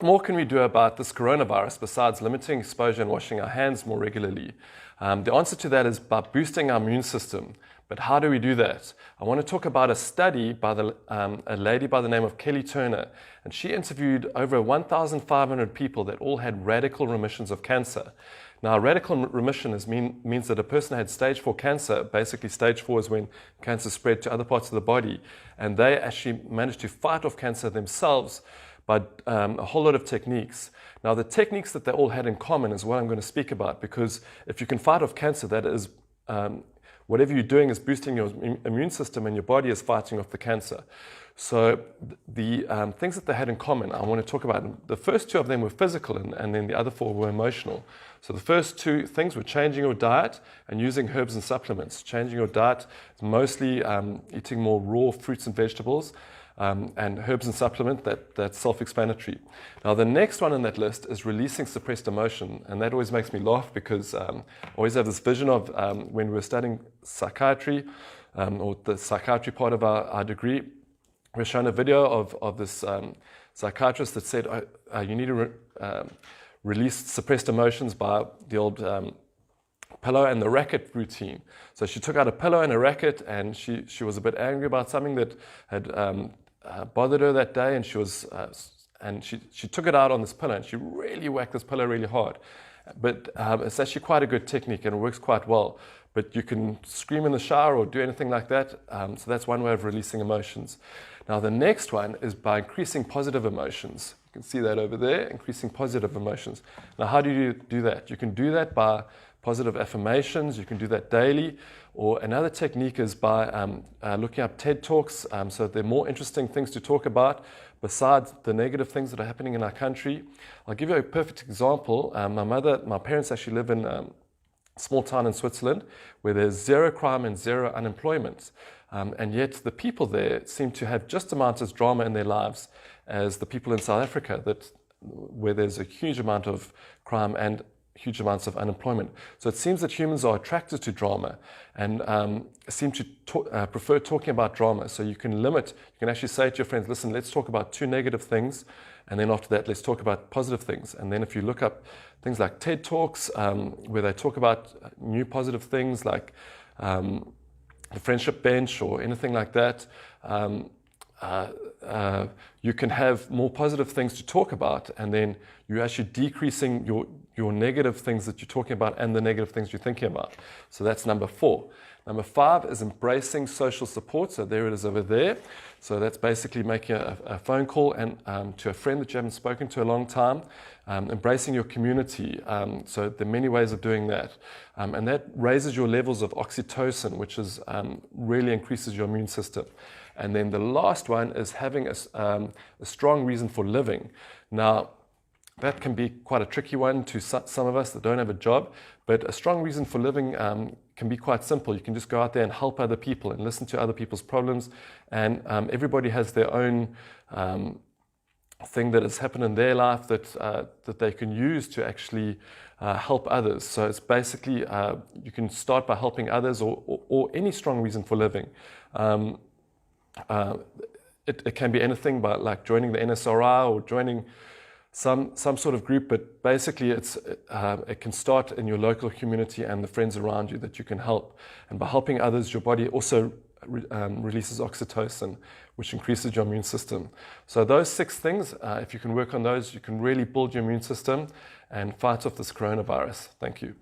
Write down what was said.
more can we do about this coronavirus besides limiting exposure and washing our hands more regularly? The answer to that is by boosting our immune system. But how do we do that? I want to talk about a study by a lady by the name of Kelly Turner. And she interviewed over 1,500 people that all had radical remissions of cancer. Now, radical remission means that a person had stage 4 cancer. Basically, stage 4 is when cancer spread to other parts of the body. And they actually managed to fight off cancer themselves by a whole lot of techniques. Now, the techniques that they all had in common is what I'm going to speak about, because if you can fight off cancer, that is, whatever you're doing is boosting your immune system and your body is fighting off the cancer. So the things that they had in common, I want to talk about. The first 2 of them were physical, and then the other 4 were emotional. So the first 2 things were changing your diet and using herbs and supplements. Changing your diet is mostly eating more raw fruits and vegetables, and herbs and supplement, that's self-explanatory. Now, the next one on that list is releasing suppressed emotion, and that always makes me laugh because I always have this vision of when we were studying psychiatry, or the psychiatry part of our degree. We were shown a video of this psychiatrist that said, you need to release suppressed emotions by the old pillow and the racket routine. So she took out a pillow and a racket, and she was a bit angry about something that had bothered her that day, and she took it out on this pillow, and she really whacked this pillow really hard. But it's actually quite a good technique, and it works quite well. But you can scream in the shower or do anything like that. So that's one way of releasing emotions. Now, the next one is by increasing positive emotions. You can see that over there, increasing positive emotions. Now, how do you do that? You can do that by positive affirmations. You can do that daily. Or another technique is by looking up TED Talks, so there are more interesting things to talk about besides the negative things that are happening in our country. I'll give you a perfect example. My parents actually live in a small town in Switzerland where there's 0 crime and 0 unemployment. And yet the people there seem to have just amount as drama in their lives as the people in South Africa, where there's a huge amount of crime and huge amounts of unemployment. So it seems that humans are attracted to drama and seem to prefer talking about drama. So you can actually say to your friends, listen, let's talk about 2 negative things, and then after that, let's talk about positive things. And then if you look up things like TED Talks, where they talk about new positive things like the friendship bench or anything like that, you can have more positive things to talk about, and then you're actually decreasing your negative things that you're talking about and the negative things you're thinking about. So that's number 4. Number 5 is embracing social support. So there it is over there. So that's basically making a phone call and to a friend that you haven't spoken to a long time, embracing your community. So there are many ways of doing that. And that raises your levels of oxytocin, which is really increases your immune system. And then the last one is having a strong reason for living. Now, that can be quite a tricky one to some of us that don't have a job, but a strong reason for living can be quite simple. You can just go out there and help other people and listen to other people's problems, and everybody has their own thing that has happened in their life that they can use to actually help others. So it's basically, you can start by helping others or any strong reason for living. It can be anything, but like joining the NSRI or joining some sort of group, but basically it can start in your local community and the friends around you that you can help. And by helping others, your body also releases oxytocin, which increases your immune system. So those 6 things, if you can work on those, you can really build your immune system and fight off this coronavirus. Thank you.